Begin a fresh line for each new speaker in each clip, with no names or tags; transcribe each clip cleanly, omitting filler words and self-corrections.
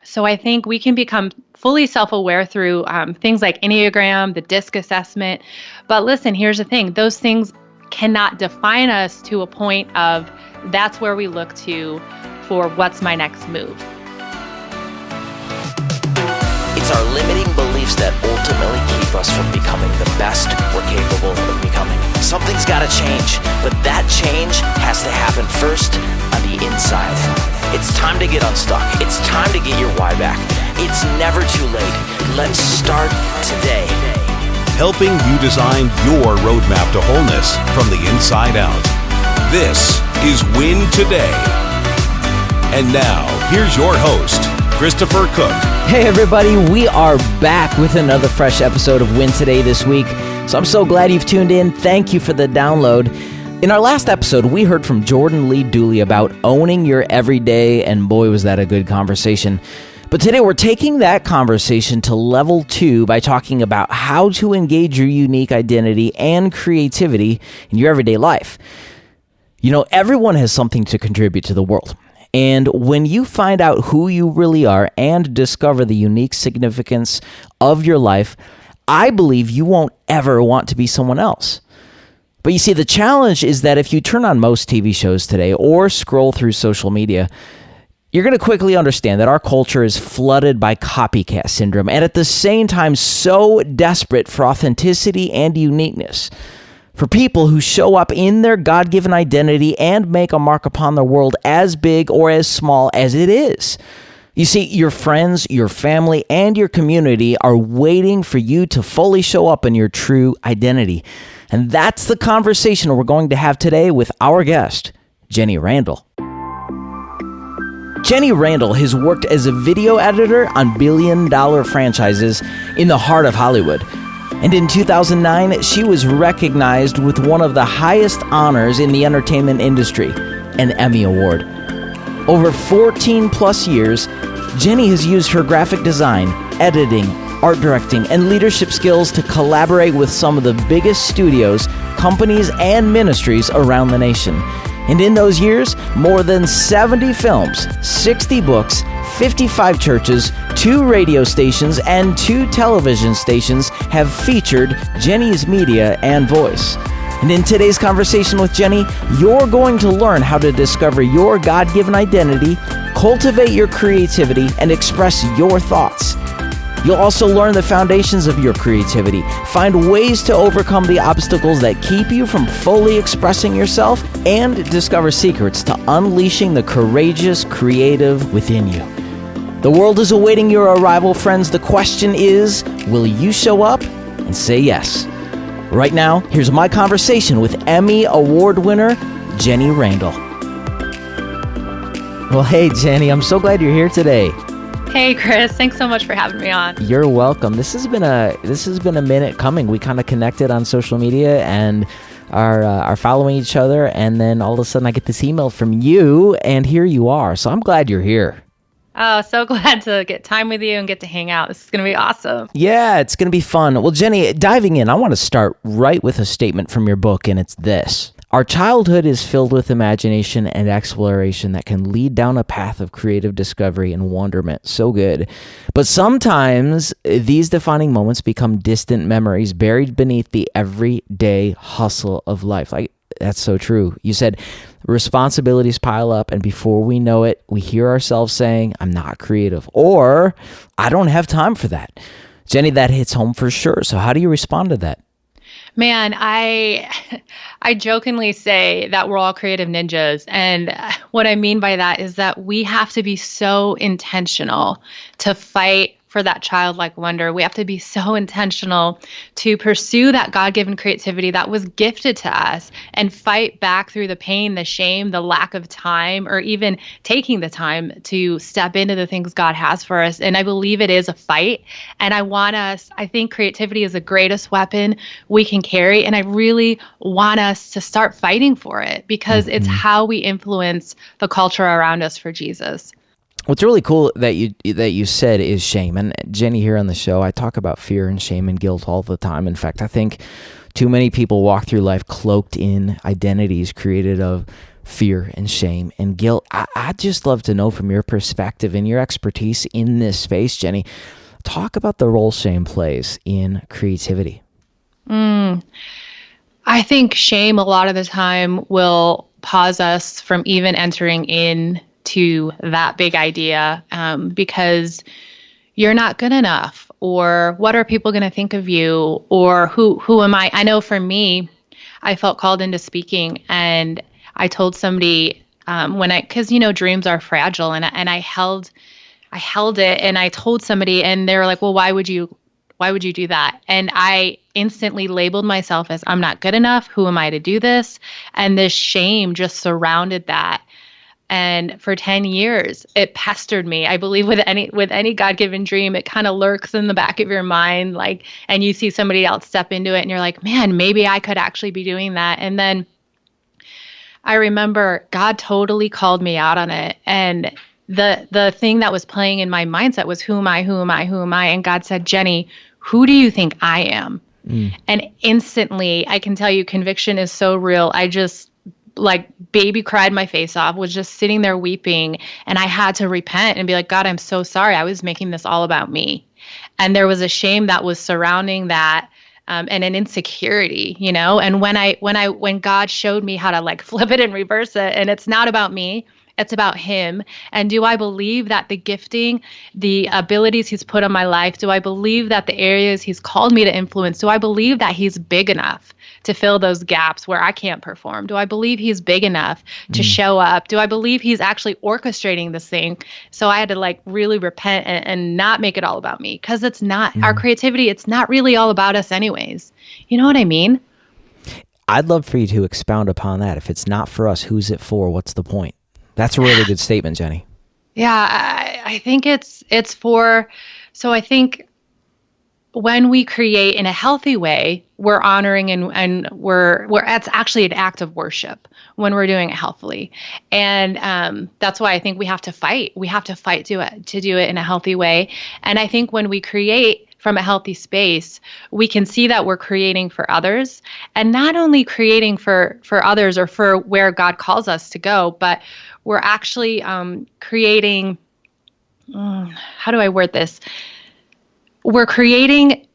So I think we can become fully self-aware through things like Enneagram, the DISC assessment. But listen, here's the thing. Those things cannot define us to a point of that's where we look to for what's my next move.
It's our limiting beliefs that ultimately keep us from becoming the best we're capable of becoming. Something's got to change, but that change has to happen first on the inside. It's time to get unstuck. It's time to get your why back. It's never too late. Let's start today.
Helping you design your roadmap to wholeness from the inside out. This is Win Today. And now, here's your host, Christopher Cook.
Hey everybody, we are back with another fresh episode of Win Today this week. So I'm so glad you've tuned in. Thank you for the download. In our last episode, we heard from Jordan Lee Dooley about owning your everyday, and boy, was that a good conversation. But today we're taking that conversation to level 2 by talking about how to engage your unique identity and creativity in your everyday life. You know, everyone has something to contribute to the world. And when you find out who you really are and discover the unique significance of your life, I believe you won't ever want to be someone else. But you see, the challenge is that if you turn on most TV shows today or scroll through social media, you're going to quickly understand that our culture is flooded by copycat syndrome and at the same time so desperate for authenticity and uniqueness. For people who show up in their God-given identity and make a mark upon the world as big or as small as it is. You see, your friends, your family, and your community are waiting for you to fully show up in your true identity. And that's the conversation we're going to have today with our guest, Jenny Randle. Jenny Randle has worked as a video editor on billion-dollar franchises in the heart of Hollywood. And in 2009, she was recognized with one of the highest honors in the entertainment industry, an Emmy Award. Over 14 plus years, Jenny has used her graphic design, editing, art directing, and leadership skills to collaborate with some of the biggest studios, companies, and ministries around the nation. And in those years, more than 70 films, 60 books, 55 churches, 2 radio stations, and 2 television stations have featured Jenny's media and voice. And in today's conversation with Jenny, you're going to learn how to discover your God-given identity, cultivate your creativity, and express your thoughts. You'll also learn the foundations of your creativity, find ways to overcome the obstacles that keep you from fully expressing yourself, and discover secrets to unleashing the courageous creative within you. The world is awaiting your arrival, friends. The question is, will you show up and say yes? Right now, here's my conversation with Emmy Award winner, Jenny Randle. Well, hey, Jenny, I'm so glad you're here today.
Hey, Chris. Thanks so much for having me on.
You're welcome. This has been a minute coming. We kind of connected on social media and are following each other, and then all of a sudden I get this email from you, and here you are. So I'm glad you're here.
Oh, so glad to get time with you and get to hang out. This is going to be awesome.
Yeah, it's going to be fun. Well, Jenny, diving in, I want to start right with a statement from your book, and it's this. Our childhood is filled with imagination and exploration that can lead down a path of creative discovery and wonderment. So good. But sometimes these defining moments become distant memories buried beneath the everyday hustle of life. That's so true. You said responsibilities pile up, and before we know it, we hear ourselves saying, I'm not creative, or I don't have time for that. Jenny, that hits home for sure. So how do you respond to that?
Man, I jokingly say that we're all creative ninjas. And what I mean by that is that we have to be so intentional to fight for that childlike wonder. We have to be so intentional to pursue that God-given creativity that was gifted to us and fight back through the pain, the shame, the lack of time, or even taking the time to step into the things God has for us. And I believe it is a fight. And I think creativity is the greatest weapon we can carry. And I really want us to start fighting for it because it's how we influence the culture around us for Jesus.
What's really cool that you said is shame. And Jenny, here on the show, I talk about fear and shame and guilt all the time. In fact, I think too many people walk through life cloaked in identities created of fear and shame and guilt. I'd just love to know from your perspective and your expertise in this space, Jenny, talk about the role shame plays in creativity.
I think shame a lot of the time will pause us from even entering into that big idea because you're not good enough, or what are people going to think of you, or who am I? I know for me, I felt called into speaking, and I told somebody because dreams are fragile, and I held it, and I told somebody, and they were like, well, why would you do that? And I instantly labeled myself as, I'm not good enough. Who am I to do this? And this shame just surrounded that. And for 10 years, it pestered me. I believe with any God-given dream, it kind of lurks in the back of your mind, and you see somebody else step into it, and you're like, man, maybe I could actually be doing that. And then I remember God totally called me out on it. And the thing that was playing in my mindset was, who am I? Who am I? Who am I? And God said, Jenny, who do you think I am? And instantly, I can tell you, conviction is so real. I just baby cried my face off, was just sitting there weeping. And I had to repent and be like, God, I'm so sorry. I was making this all about me. And there was a shame that was surrounding that. And an insecurity, and when God showed me how to flip it and reverse it, and it's not about me, it's about him. And do I believe that the gifting, the abilities he's put on my life, do I believe that the areas he's called me to influence, do I believe that he's big enough to fill those gaps where I can't perform? Do I believe he's big enough to show up? Do I believe he's actually orchestrating this thing? So I had to really repent and not make it all about me, because it's not our creativity. It's not really all about us anyways. You know what I mean?
I'd love for you to expound upon that. If it's not for us, who's it for? What's the point? That's a really good statement, Jenny.
Yeah, I think it's for, so I think when we create in a healthy way, we're honoring and we're it's actually an act of worship when we're doing it healthily. And that's why I think we have to fight. We have to fight to do it in a healthy way. And I think when we create from a healthy space, we can see that we're creating for others, and not only creating for others or for where God calls us to go, but we're actually creating, how do I word this? We're creating,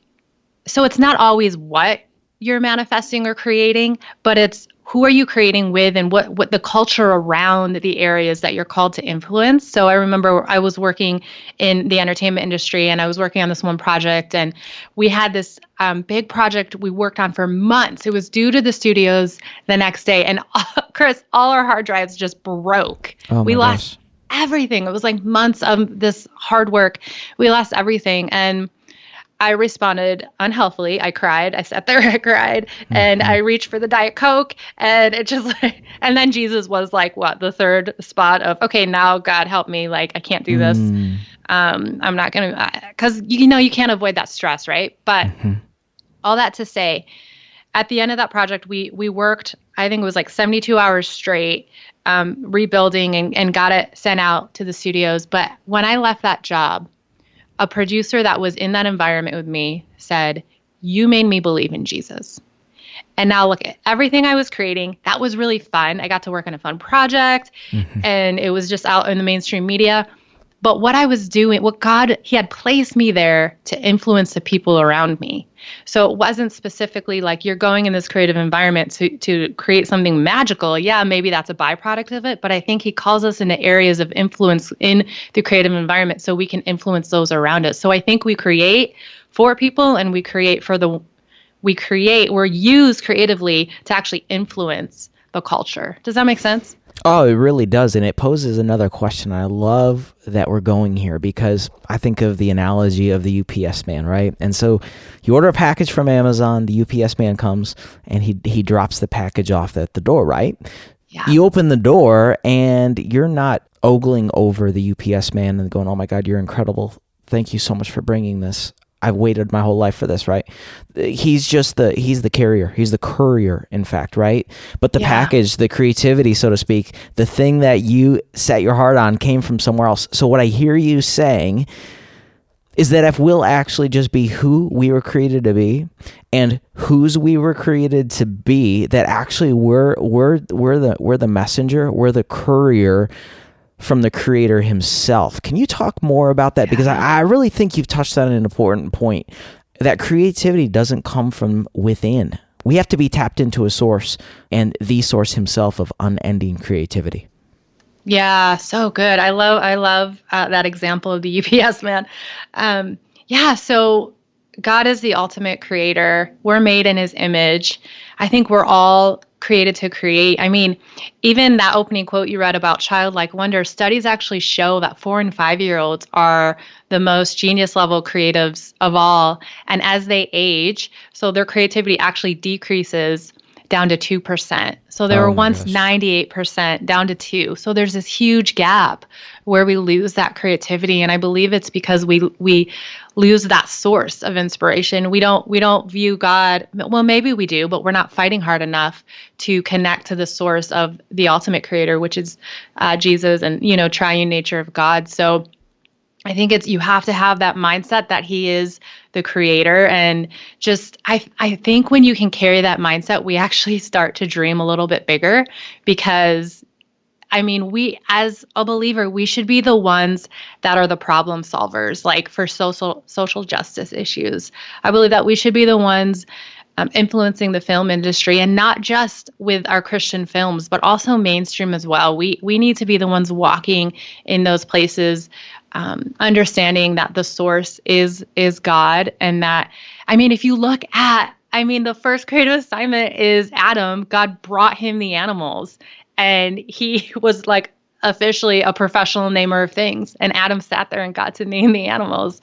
so it's not always what you're manifesting or creating, but it's who are you creating with, and what the culture around the areas that you're called to influence. So I remember I was working in the entertainment industry, and I was working on this one project, and we had this big project we worked on for months. It was due to the studios the next day, and Chris, all our hard drives just broke. We lost everything. It was months of this hard work. We lost everything, and I responded unhealthily. I cried. I sat there, I cried, and I reached for the Diet Coke, and it just and then Jesus was the third spot of, okay, now God help me. I can't do this. I'm not going to, because you can't avoid that stress, right? But all that to say, at the end of that project, we worked, I think it was 72 hours straight, rebuilding and got it sent out to the studios. But when I left that job, a producer that was in that environment with me said, you made me believe in Jesus. And now look at everything I was creating. That was really fun. I got to work on a fun project, and it was just out in the mainstream media. But what I was doing, he had placed me there to influence the people around me. So it wasn't specifically you're going in this creative environment to create something magical. Yeah, maybe that's a byproduct of it. But I think he calls us into areas of influence in the creative environment so we can influence those around us. So I think we create for people, and we're used creatively to actually influence the culture. Does that make sense?
Oh, it really does. And it poses another question. I love that we're going here, because I think of the analogy of the UPS man, right? And so you order a package from Amazon, the UPS man comes, and he drops the package off at the door, right? Yeah. You open the door, and you're not ogling over the UPS man and going, oh my God, you're incredible. Thank you so much for bringing this. I've waited my whole life for this, right? He's the carrier. He's the courier, in fact, right? But the package, the creativity, so to speak, the thing that you set your heart on came from somewhere else. So what I hear you saying is that if we'll actually just be who we were created to be and whose we were created to be, that actually we're the messenger, we're the courier from the Creator himself. Can you talk more about that? Because I really think you've touched on an important point, that creativity doesn't come from within. We have to be tapped into a source, and the source himself of unending creativity.
Yeah, so good. I love that example of the UPS man. So God is the ultimate creator. We're made in his image. I think we're all created to create. I mean, even that opening quote you read about childlike wonder, studies actually show that 4 and 5-year-olds are the most genius level creatives of all. And as they age, so their creativity actually decreases down to 2%. So they were once 98% down to 2. So there's this huge gap where we lose that creativity. And I believe it's because we lose that source of inspiration. We don't view God, well, maybe we do, but we're not fighting hard enough to connect to the source of the ultimate creator, which is Jesus and, triune nature of God. So I think you have to have that mindset that he is the creator. And just, I think when you can carry that mindset, we actually start to dream a little bit bigger, because we, as a believer, we should be the ones that are the problem solvers, like for social justice issues. I believe that we should be the ones influencing the film industry, and not just with our Christian films, but also mainstream as well. We need to be the ones walking in those places, understanding that the source is God, and that, if you look at, the first creative assignment is Adam. God brought him the animals, and he was like officially a professional namer of things. And Adam sat there and got to name the animals.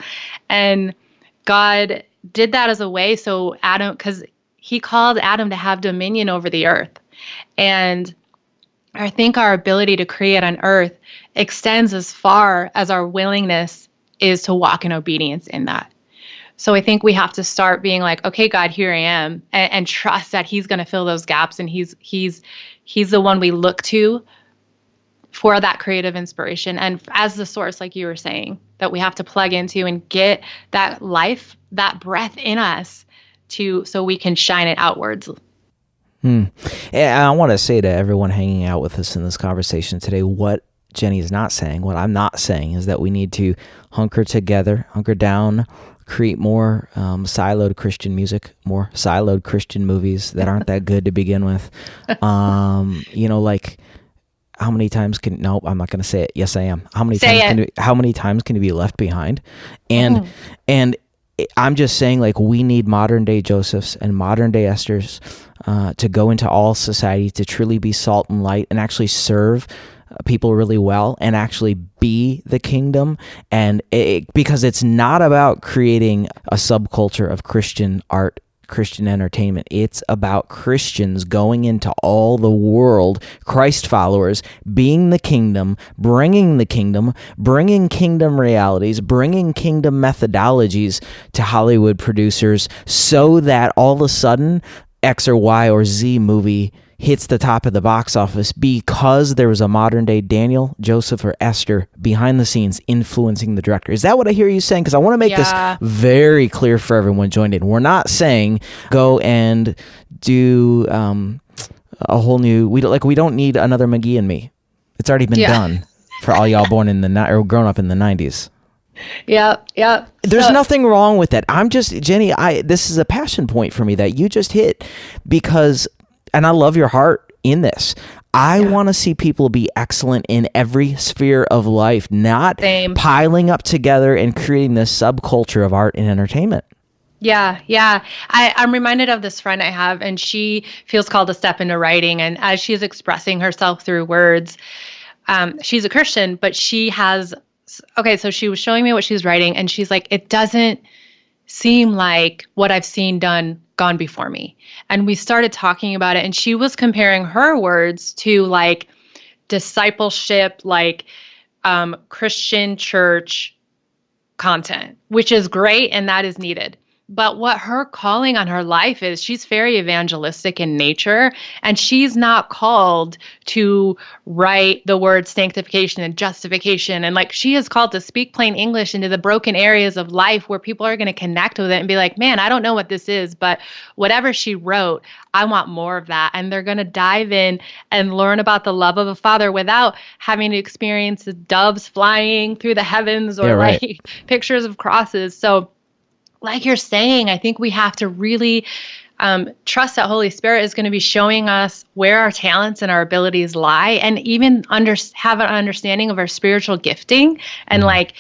And God did that as a way so Adam, because he called Adam to have dominion over the earth. And I think our ability to create on earth extends as far as our willingness is to walk in obedience in that. So I think we have to start being like, okay, God, here I am, and trust that he's going to fill those gaps, and he's the one we look to for that creative inspiration, and as the source, like you were saying, that we have to plug into and get that life, that breath in us so we can shine it outwards.
And I want to say to everyone hanging out with us in this conversation today, what Jenny is not saying, what I'm not saying, is that we need to hunker together, hunker down, create more siloed Christian music, more siloed Christian movies that aren't that good to begin with. Like, how many times I'm not going to say it. Yes, I am. How many times can you be left behind? And I'm just saying, like, we need modern day Josephs and modern day Esthers to go into all society, to truly be salt and light, and actually serve people really well, and actually be the kingdom. And because it's not about creating a subculture of Christian art, Christian entertainment. It's about Christians going into all the world, Christ followers, being the kingdom, bringing kingdom realities, bringing kingdom methodologies to Hollywood producers, so that all of a sudden X or Y or Z movie hits the top of the box office because there was a modern day Daniel, Joseph, or Esther behind the scenes influencing the director. Is that what I hear you saying? Because I want to make this very clear for everyone joined in. We're not saying go and do a whole new. We don't need another McGee and Me. It's already been done for all y'all born in or grown up in the 90s.
Yeah.
There's nothing wrong with that. I'm just, Jenny, this is a passion point for me that you just hit, because, and I love your heart in this. I want to see people be excellent in every sphere of life, not piling up together and creating this subculture of art and entertainment.
Yeah. I'm reminded of this friend I have, and she feels called to step into writing. And as she's expressing herself through words, she's a Christian, but she has, so she was showing me what she's writing, and she's like, it doesn't seem like what I've seen gone before me. And we started talking about it, and she was comparing her words to like discipleship, like Christian church content, which is great and that is needed. But what her calling on her life is, she's very evangelistic in nature, and she's not called to write the word sanctification and justification. And like, she is called to speak plain English into the broken areas of life where people are going to connect with it and be like, man, I don't know what this is, but whatever she wrote, I want more of that. And they're going to dive in and learn about the love of a father without having to experience the doves flying through the heavens or like pictures of crosses. So like you're saying, I think we have to really trust that Holy Spirit is going to be showing us where our talents and our abilities lie, and even have an understanding of our spiritual gifting. And like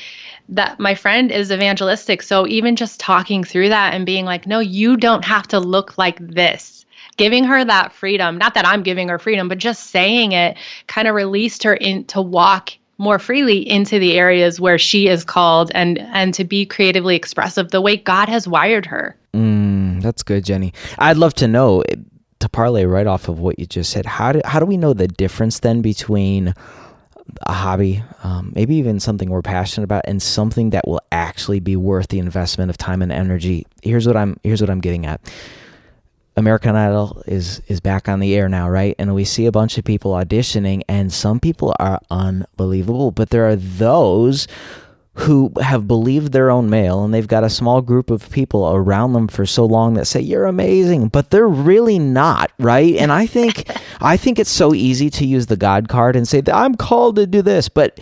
that, my friend is evangelistic. So even just talking through that and being like, no, you don't have to look like this. Giving her that freedom, not that I'm giving her freedom, but just saying it kind of released her to walk more freely into the areas where she is called and to be creatively expressive the way God has wired her.
That's good, Jenny. I'd love to know, to parlay right off of what you just said, how do we know the difference then between a hobby, maybe even something we're passionate about, and something that will actually be worth the investment of time and energy? Here's what I'm getting at. American Idol is back on the air now, right? And we see a bunch of people auditioning, and some people are unbelievable, but there are those who have believed their own mail, and they've got a small group of people around them for so long that say, you're amazing, but they're really not, right? And I think it's so easy to use the God card and say, I'm called to do this, but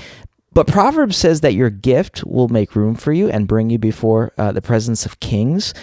Proverbs says that your gift will make room for you and bring you before the presence of kings.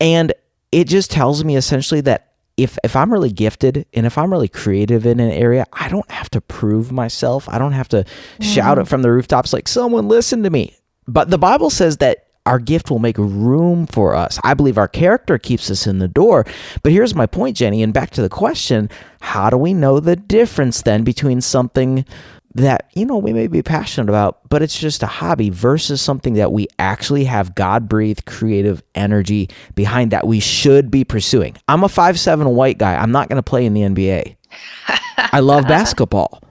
And it just tells me essentially that if I'm really gifted and if I'm really creative in an area, I don't have to prove myself. I don't have to shout it from the rooftops like, someone listen to me. But the Bible says that our gift will make room for us. I believe our character keeps us in the door. But here's my point, Jenny, and back to the question, how do we know the difference then between something that, we may be passionate about, but it's just a hobby, versus something that we actually have God-breathed creative energy behind that we should be pursuing? I'm a 5'7" white guy. I'm not going to play in the NBA. I love basketball,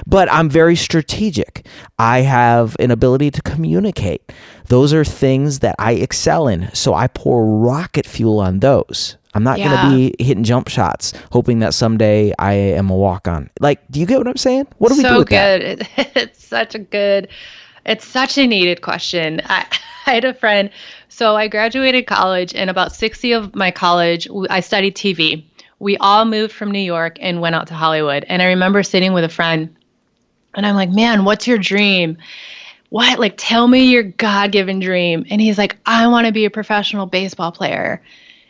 but I'm very strategic. I have an ability to communicate. Those are things that I excel in, so I pour rocket fuel on those. I'm not going to be hitting jump shots, hoping that someday I am a walk-on. Like, do you get what I'm saying? What do we do with that?
So good. It's such a needed question. I had a friend, so I graduated college, and about 60 of my college, I studied TV. We all moved from New York and went out to Hollywood. And I remember sitting with a friend, and I'm like, man, what's your dream? What? Like, tell me your God-given dream. And he's like, I want to be a professional baseball player.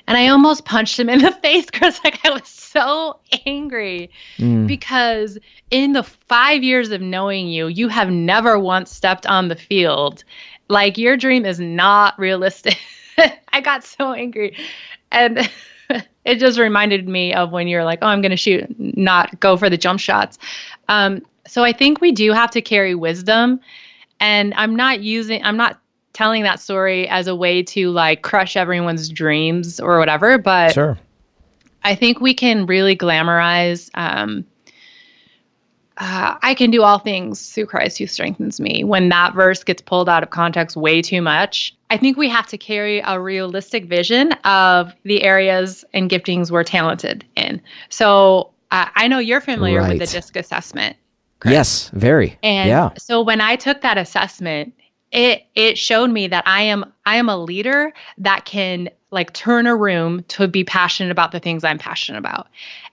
And I almost punched him in the face because I was so angry because in the 5 years of knowing you, you have never once stepped on the field. Like, your dream is not realistic. I got so angry. And it just reminded me of when you're like, oh, I'm going to shoot, not go for the jump shots. So I think we do have to carry wisdom. And I'm not telling that story as a way to like crush everyone's dreams or whatever, but
sure.
I think we can really glamorize, I can do all things through Christ who strengthens me. When that verse gets pulled out of context way too much, I think we have to carry a realistic vision of the areas and giftings we're talented in. So I know you're familiar with the DISC assessment. Chris.
Yes, very.
And so when I took that assessment, it showed me that I am a leader that can like turn a room to be passionate about the things I'm passionate about.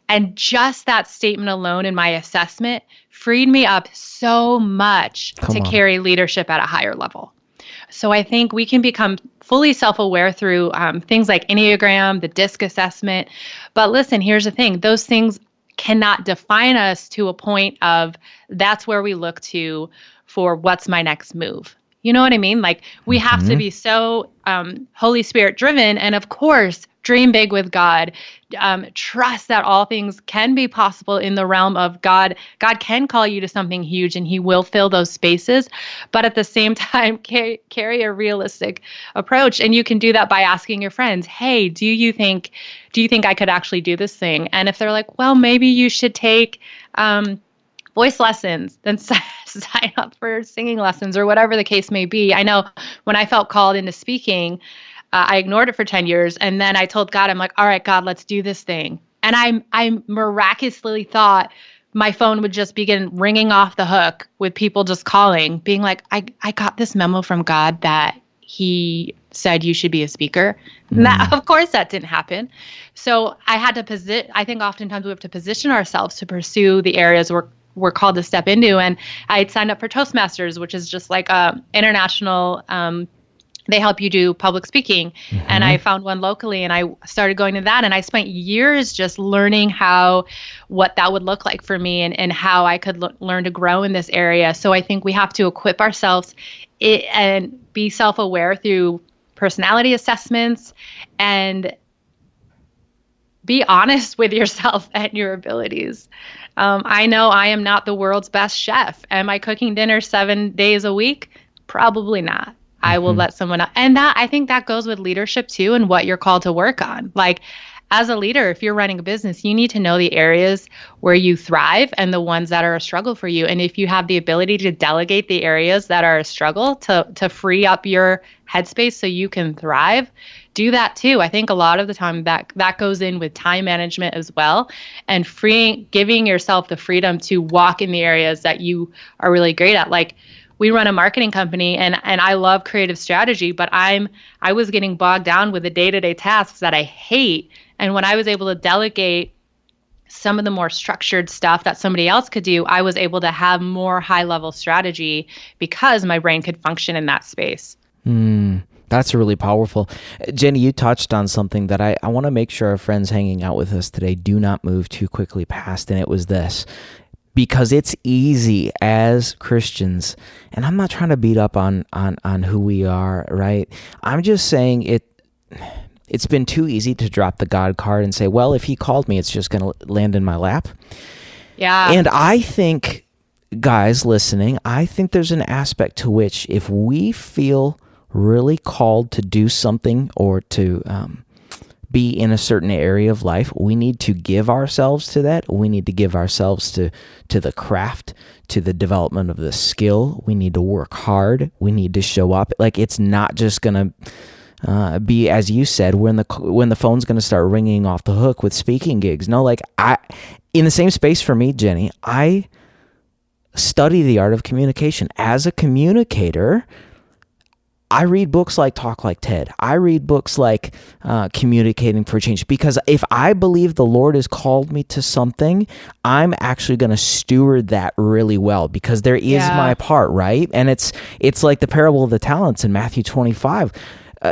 And just that statement alone in my assessment freed me up so much to carry leadership at a higher level. So I think we can become fully self-aware through things like Enneagram, the DISC assessment. But listen, here's the thing. Those things cannot define us to a point of that's where we look to for what's my next move. You know what I mean? Like, we have to be so Holy Spirit driven, and of course, dream big with God. Trust that all things can be possible in the realm of God. God can call you to something huge, and He will fill those spaces. But at the same time, carry a realistic approach, and you can do that by asking your friends, "Hey, do you think I could actually do this thing?" And if they're like, "Well, maybe you should take voice lessons," then sign up for singing lessons or whatever the case may be. I know when I felt called into speaking, I ignored it for 10 years. And then I told God, I'm like, all right, God, let's do this thing. And I miraculously thought my phone would just begin ringing off the hook with people just calling, being like, I got this memo from God that he said you should be a speaker. That, of course, that didn't happen. So I had to I think oftentimes we have to position ourselves to pursue the areas we're called to step into. And I had signed up for Toastmasters, which is just like a international, they help you do public speaking. And I found one locally and I started going to that. And I spent years just learning what that would look like for me and how I could learn to grow in this area. So I think we have to equip ourselves and be self-aware through personality assessments and be honest with yourself and your abilities. I know I am not the world's best chef. Am I cooking dinner 7 days a week? Probably not. I will let someone else. And I think that goes with leadership too and what you're called to work on. Like as a leader, if you're running a business, you need to know the areas where you thrive and the ones that are a struggle for you. And if you have the ability to delegate the areas that are a struggle to free up your headspace so you can thrive, do that too. I think a lot of the time that goes in with time management as well, and giving yourself the freedom to walk in the areas that you are really great at. Like we run a marketing company and I love creative strategy, but I was getting bogged down with the day-to-day tasks that I hate. And when I was able to delegate some of the more structured stuff that somebody else could do, I was able to have more high-level strategy because my brain could function in that space.
That's really powerful. Jenny, you touched on something that I want to make sure our friends hanging out with us today do not move too quickly past, and it was this. Because it's easy as Christians, and I'm not trying to beat up on who we are, right? I'm just saying it's been too easy to drop the God card and say, well, if he called me, it's just going to land in my lap.
Yeah.
And I think, guys listening, I think there's an aspect to which if we feel really called to do something or to be in a certain area of life, we need to give ourselves to that. We need to give ourselves to the craft, to the development of the skill. We need to work hard. We need to show up. Like it's not just going to be, as you said, when the phone's going to start ringing off the hook with speaking gigs. No, like in the same space for me, Jenny, I study the art of communication. As a communicator, I read books like Talk Like Ted. I read books like Communicating for Change, because if I believe the Lord has called me to something, I'm actually going to steward that really well because there is my part, right? And it's like the parable of the talents in Matthew 25.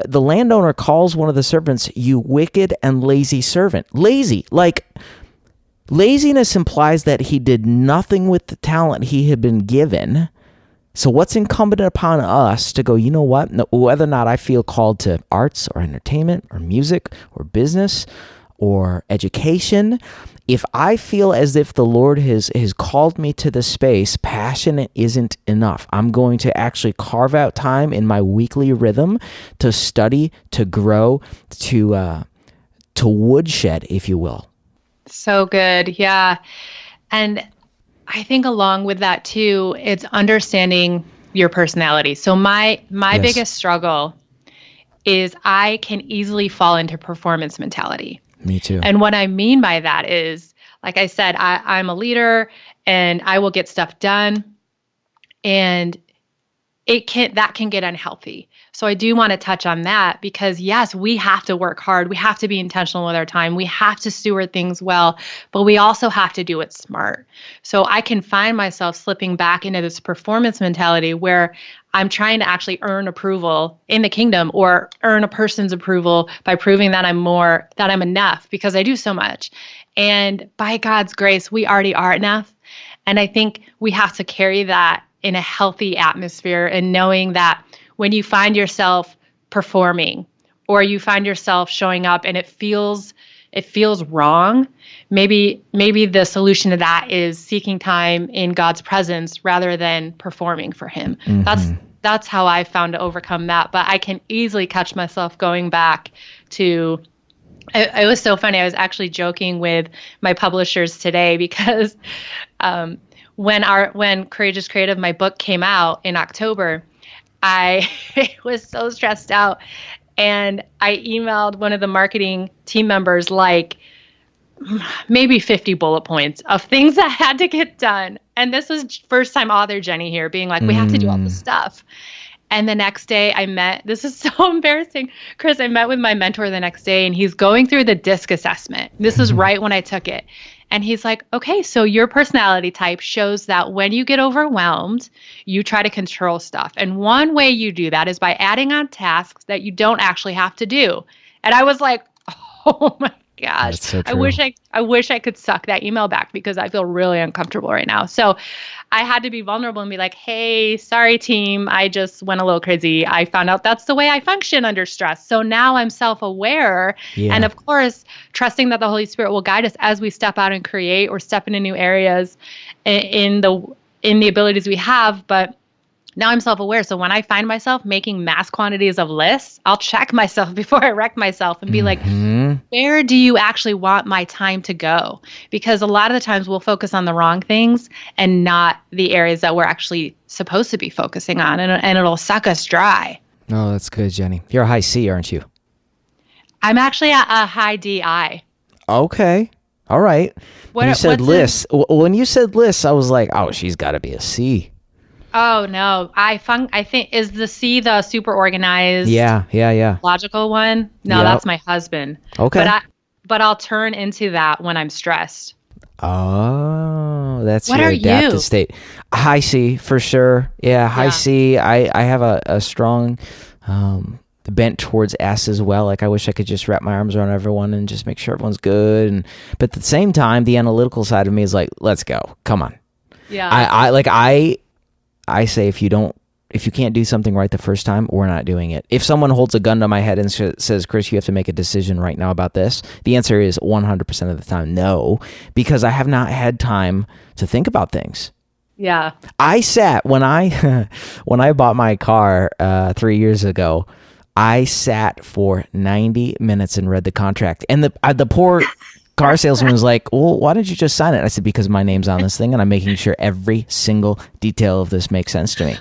The landowner calls one of the servants, "You wicked and lazy servant." Lazy, like laziness implies that he did nothing with the talent he had been given. So what's incumbent upon us to go, you know what, whether or not I feel called to arts or entertainment or music or business or education, if I feel as if the Lord has called me to the space, passion isn't enough. I'm going to actually carve out time in my weekly rhythm to study, to grow, to woodshed, if you will.
So good. Yeah. And I think along with that too, it's understanding your personality. So my biggest struggle is I can easily fall into performance mentality.
Me too.
And what I mean by that is, like I said, I'm a leader and I will get stuff done, and that can get unhealthy. So I do want to touch on that because yes, we have to work hard. We have to be intentional with our time. We have to steward things well, but we also have to do it smart. So I can find myself slipping back into this performance mentality where I'm trying to actually earn approval in the kingdom or earn a person's approval by proving that I'm enough because I do so much. And by God's grace, we already are enough. And I think we have to carry that in a healthy atmosphere and knowing that when you find yourself performing or you find yourself showing up and it feels wrong, maybe the solution to that is seeking time in God's presence rather than performing for him. Mm-hmm. That's how I found to overcome that. But I can easily catch myself going back to it was so funny. I was actually joking with my publishers today because when Courageous Creative, my book, came out in October, I was so stressed out And I emailed one of the marketing team members like maybe 50 bullet points of things that had to get done. And this was first time author Jenny here being like, we have to do all this stuff. And the next day this is so embarrassing, Chris, I met with my mentor the next day and he's going through the DISC assessment. This is right when I took it. And he's like, okay, so your personality type shows that when you get overwhelmed, you try to control stuff. And one way you do that is by adding on tasks that you don't actually have to do. And I was like, oh my gosh,
so
I wish I could suck that email back because I feel really uncomfortable right now. So I had to be vulnerable and be like, hey, sorry, team. I just went a little crazy. I found out that's the way I function under stress. So now I'm self-aware.
Yeah.
And of course, trusting that the Holy Spirit will guide us as we step out and create or step into new areas in the abilities we have. But now I'm self-aware. So when I find myself making mass quantities of lists, I'll check myself before I wreck myself and be like, where do you actually want my time to go? Because a lot of the times we'll focus on the wrong things and not the areas that we're actually supposed to be focusing on. And it'll suck us dry.
Oh, that's good, Jenny. You're a high C, aren't you?
I'm actually at a high DI.
Okay. All right. When you said lists, I was like, oh, she's got to be a C.
Oh, no. I think, is the C the super organized?
Yeah.
Logical one? No, that's my husband.
Okay.
But I'll turn into that when I'm stressed.
Oh, that's
what
your
are
adaptive
you?
state. High C for sure. Yeah, high C. I have a strong bent towards S as well. Like I wish I could just wrap my arms around everyone and just make sure everyone's good. But at the same time, the analytical side of me is like, let's go. Come on.
Yeah.
I say if you can't do something right the first time, we're not doing it. If someone holds a gun to my head and says, Chris, you have to make a decision right now about this, the answer is 100% of the time no, because I have not had time to think about things.
Yeah.
I sat when I bought my car 3 years ago, I sat for 90 minutes and read the contract. And the poor car salesman was like, well, why didn't you just sign it? I said, because my name's on this thing and I'm making sure every single detail of this makes sense to me.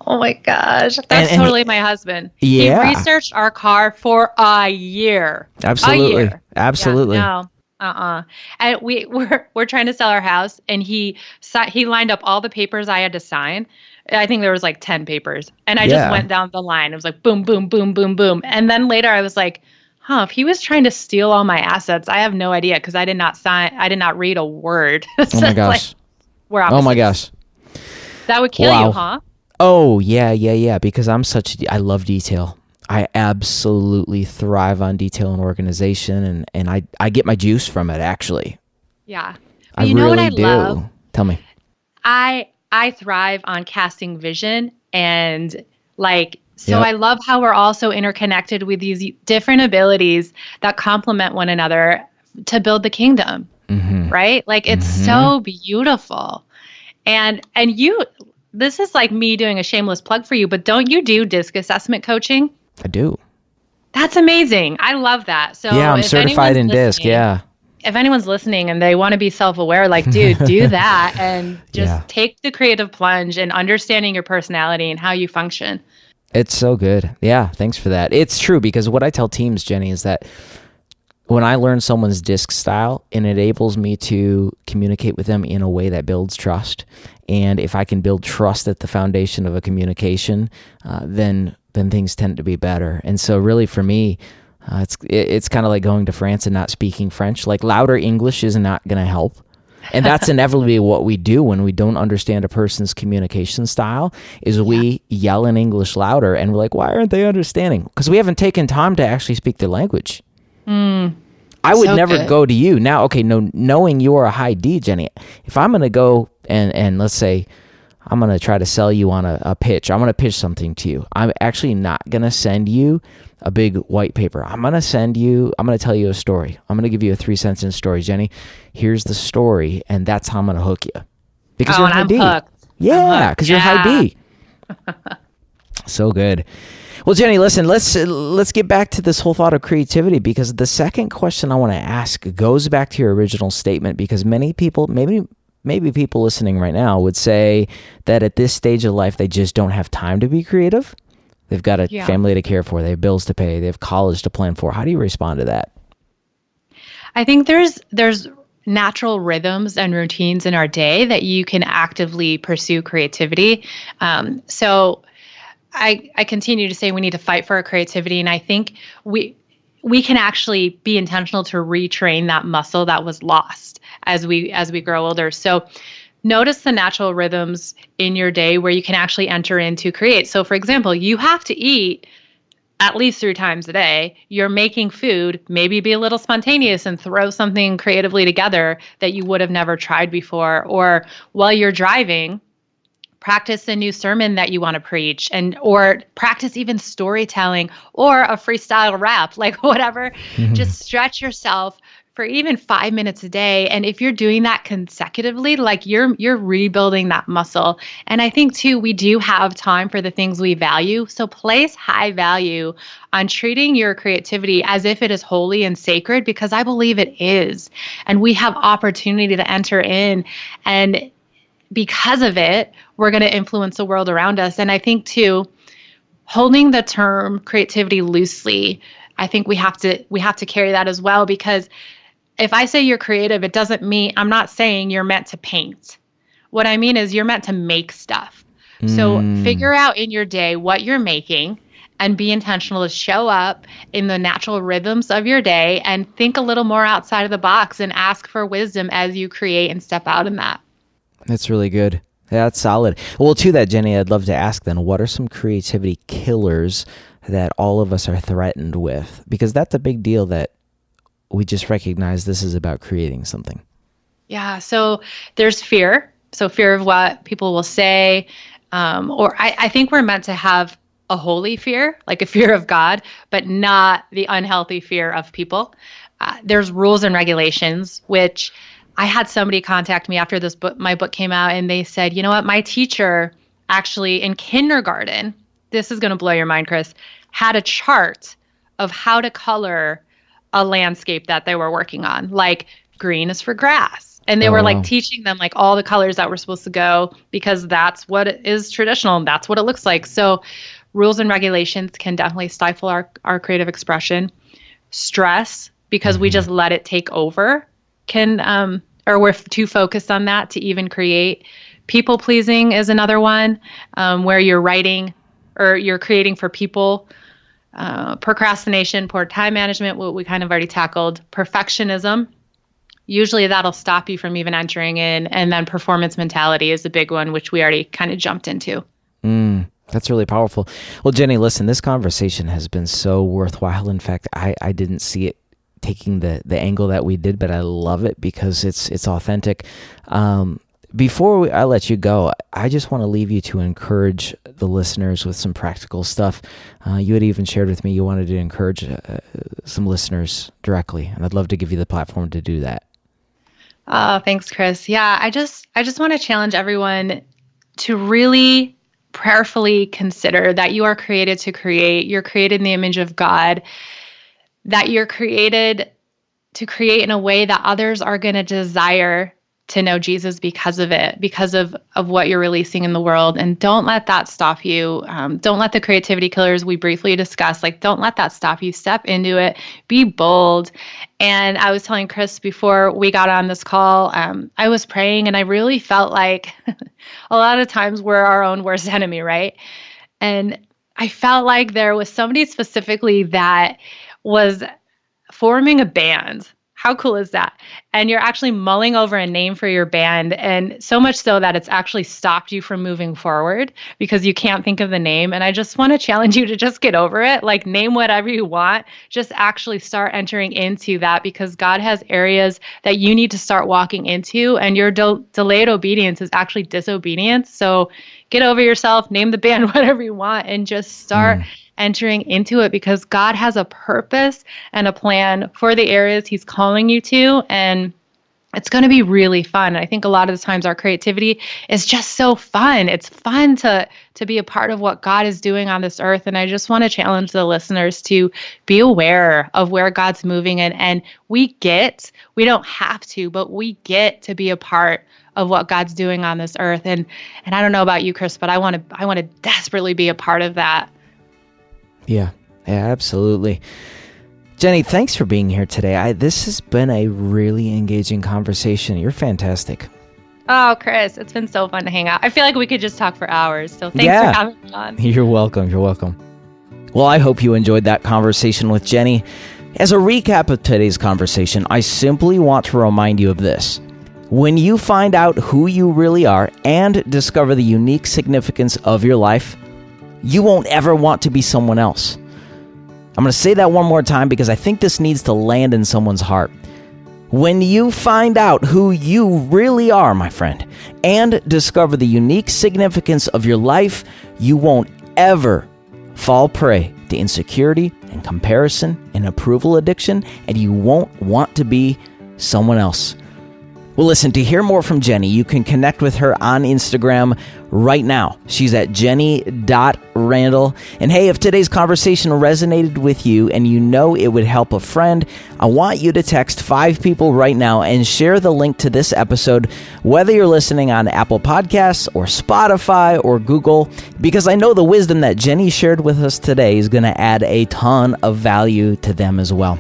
Oh my gosh. That's totally my husband.
Yeah.
He researched our car for a year.
Absolutely.
A year.
Absolutely.
Yeah, no. And we're trying to sell our house and he lined up all the papers I had to sign. I think there was like 10 papers. And I just went down the line. It was like boom, boom, boom, boom, boom. And then later I was like, if he was trying to steal all my assets, I have no idea because I did not read a word.
Oh my gosh.
We're opposites.
Oh my gosh.
That would kill you, huh?
Oh, yeah. Because I love detail. I absolutely thrive on detail and organization, and I get my juice from it, actually.
Yeah.
I
you know
really
what I
do.
love?
Tell me.
I thrive on casting vision and So
Yep.
I love how we're also interconnected with these different abilities that complement one another to build the kingdom, right? It's so beautiful. And this is like me doing a shameless plug for you, but don't you do DISC assessment coaching?
I do.
That's amazing. I love that. So
yeah, I'm certified in DISC. Yeah.
If anyone's listening and they want to be self-aware, dude, do that and just take the creative plunge in understanding your personality and how you function.
It's so good. Yeah, thanks for that. It's true because what I tell teams, Jenny, is that when I learn someone's DISC style, it enables me to communicate with them in a way that builds trust. And if I can build trust at the foundation of a communication, then things tend to be better. And so really for me, it's kind of like going to France and not speaking French. Louder English is not going to help. And that's inevitably what we do when we don't understand a person's communication style is we yell in English louder and we're like, why aren't they understanding? Because we haven't taken time to actually speak their language. I would never go to you. Now, okay, knowing you are a high D, Jenny, if I'm going to go and let's say I'm going to try to sell you on a pitch, I'm going to pitch something to you. I'm actually not going to send you a big white paper. I'm going to tell you a story. I'm going to give you a 3-sentence story. Jenny, here's the story, and that's how I'm going to hook you. Because you're high D.
Hooked.
Yeah, because you're high D. So good. Well, Jenny, listen, let's get back to this whole thought of creativity because the second question I want to ask goes back to your original statement because many people, maybe people listening right now would say that at this stage of life, they just don't have time to be creative. They've got a
Yeah.
family to care for. They have bills to pay. They have college to plan for. How do you respond to that?
I think there's natural rhythms and routines in our day that you can actively pursue creativity. So I continue to say we need to fight for our creativity, and I think we can actually be intentional to retrain that muscle that was lost as we grow older. So notice the natural rhythms in your day where you can actually enter into create. So for example, you have to eat at least 3 times a day. You're making food, maybe be a little spontaneous and throw something creatively together that you would have never tried before. Or while you're driving, practice a new sermon that you want to preach, and or practice even storytelling or a freestyle rap, like whatever. Just stretch yourself for even 5 minutes a day. And if you're doing that consecutively, like you're rebuilding that muscle. And I think too, we do have time for the things we value. So place high value on treating your creativity as if it is holy and sacred, because I believe it is. And we have opportunity to enter in, and because of it, we're going to influence the world around us. And I think too, holding the term creativity loosely, I think we have to carry that as well, because if I say you're creative, it doesn't mean, I'm not saying you're meant to paint. What I mean is you're meant to make stuff. So figure out in your day what you're making and be intentional to show up in the natural rhythms of your day and think a little more outside of the box and ask for wisdom as you create and step out in that.
That's really good. Yeah, that's solid. Well, to that, Jenny, I'd love to ask then, what are some creativity killers that all of us are threatened with? Because that's a big deal, that we just recognize this is about creating something.
Yeah, so there's fear. So fear of what people will say, or I think we're meant to have a holy fear, like a fear of God, but not the unhealthy fear of people. There's rules and regulations, which I had somebody contact me after my book came out, and they said, you know what, my teacher actually in kindergarten, this is going to blow your mind, Chris, had a chart of how to color a landscape that they were working on. Like green is for grass. And they were like teaching them like all the colors that were supposed to go, because that's what is traditional. And that's what it looks like. So rules and regulations can definitely stifle our creative expression. Stress, because we just let it take over, can, or we're too focused on that to even create. People pleasing is another one, where you're writing or you're creating for people. Procrastination, poor time management, what we kind of already tackled. Perfectionism, usually that'll stop you from even entering in. And then performance mentality is a big one, which we already kind of jumped into.
That's really powerful. Well, Jenny, listen, this conversation has been so worthwhile. In fact, I didn't see it taking the angle that we did, but I love it because it's authentic. Before I let you go, I just want to leave you to encourage the listeners with some practical stuff. You had even shared with me you wanted to encourage some listeners directly, and I'd love to give you the platform to do that.
Thanks, Chris. Yeah, I just want to challenge everyone to really prayerfully consider that you are created to create. You're created in the image of God, that you're created to create in a way that others are going to desire to know Jesus because of it, because of what you're releasing in the world. And don't let that stop you. Don't let the creativity killers we briefly discussed, don't let that stop you. Step into it. Be bold. And I was telling Chris before we got on this call, I was praying and I really felt like a lot of times we're our own worst enemy, right? And I felt like there was somebody specifically that was forming a band. How cool is that? And you're actually mulling over a name for your band, and so much so that it's actually stopped you from moving forward because you can't think of the name. And I just want to challenge you to just get over it. Like, name whatever you want. Just actually start entering into that, because God has areas that you need to start walking into, and your delayed obedience is actually disobedience. So get over yourself, name the band whatever you want, and just start entering into it, because God has a purpose and a plan for the areas He's calling you to. And it's going to be really fun. I think a lot of the times our creativity is just so fun. It's fun to be a part of what God is doing on this earth. And I just want to challenge the listeners to be aware of where God's moving. And we don't have to, but we get to be a part of what God's doing on this earth. And I don't know about you, Chris, but I want to desperately be a part of that.
Yeah, absolutely. Jenny, thanks for being here today. This has been a really engaging conversation. You're fantastic.
Oh, Chris, it's been so fun to hang out. I feel like we could just talk for hours. So thanks for having me on.
You're welcome. You're welcome. Well, I hope you enjoyed that conversation with Jenny. As a recap of today's conversation, I simply want to remind you of this. When you find out who you really are and discover the unique significance of your life, you won't ever want to be someone else. I'm going to say that one more time because I think this needs to land in someone's heart. When you find out who you really are, my friend, and discover the unique significance of your life, you won't ever fall prey to insecurity and comparison and approval addiction, and you won't want to be someone else. Well, listen, to hear more from Jenny, you can connect with her on Instagram right now. She's at jenny.randle. And hey, if today's conversation resonated with you and you know it would help a friend, I want you to text 5 people right now and share the link to this episode, whether you're listening on Apple Podcasts or Spotify or Google, because I know the wisdom that Jenny shared with us today is going to add a ton of value to them as well.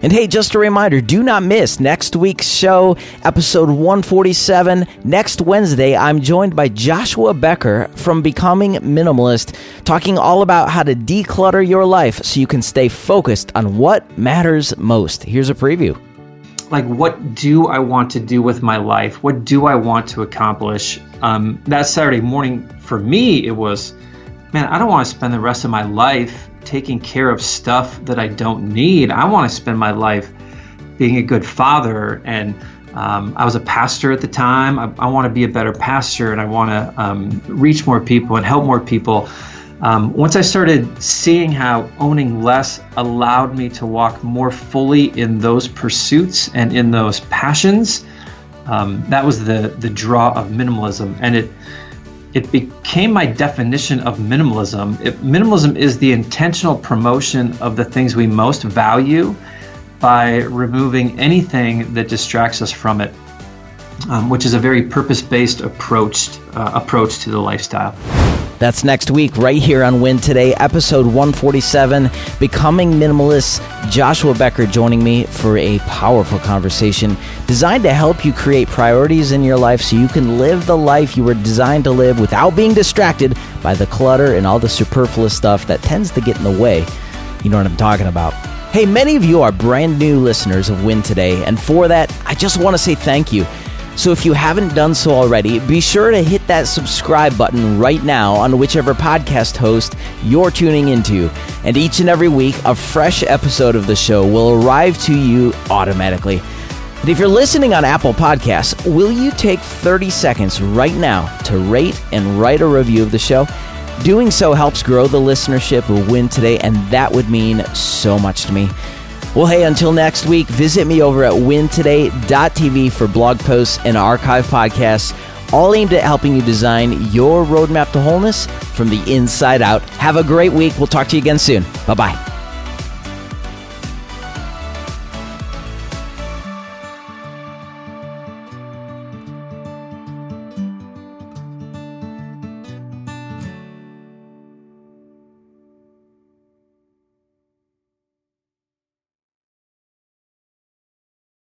And hey, just a reminder, do not miss next week's show, episode 147. Next Wednesday, I'm joined by Joshua Becker from Becoming Minimalist, talking all about how to declutter your life so you can stay focused on what matters most. Here's a preview.
Like, what do I want to do with my life? What do I want to accomplish? That Saturday morning, for me, it was, man, I don't want to spend the rest of my life taking care of stuff that I don't need. I want to spend my life being a good father. And I was a pastor at the time. I want to be a better pastor, and I want to reach more people and help more people. Once I started seeing how owning less allowed me to walk more fully in those pursuits and in those passions, that was the draw of minimalism. And it became my definition of minimalism. Minimalism is the intentional promotion of the things we most value by removing anything that distracts us from it, which is a very purpose-based approach to the lifestyle.
That's next week right here on Win Today, episode 147, Becoming Minimalist. Joshua Becker joining me for a powerful conversation designed to help you create priorities in your life so you can live the life you were designed to live without being distracted by the clutter and all the superfluous stuff that tends to get in the way. You know what I'm talking about. Hey, many of you are brand new listeners of Win Today, and for that, I just want to say thank you. So if you haven't done so already, be sure to hit that subscribe button right now on whichever podcast host you're tuning into. And each and every week, a fresh episode of the show will arrive to you automatically. And if you're listening on Apple Podcasts, will you take 30 seconds right now to rate and write a review of the show? Doing so helps grow the listenership of Win Today, and that would mean so much to me. Well, hey, until next week, visit me over at wintoday.tv for blog posts and archive podcasts, all aimed at helping you design your roadmap to wholeness from the inside out. Have a great week. We'll talk to you again soon. Bye-bye.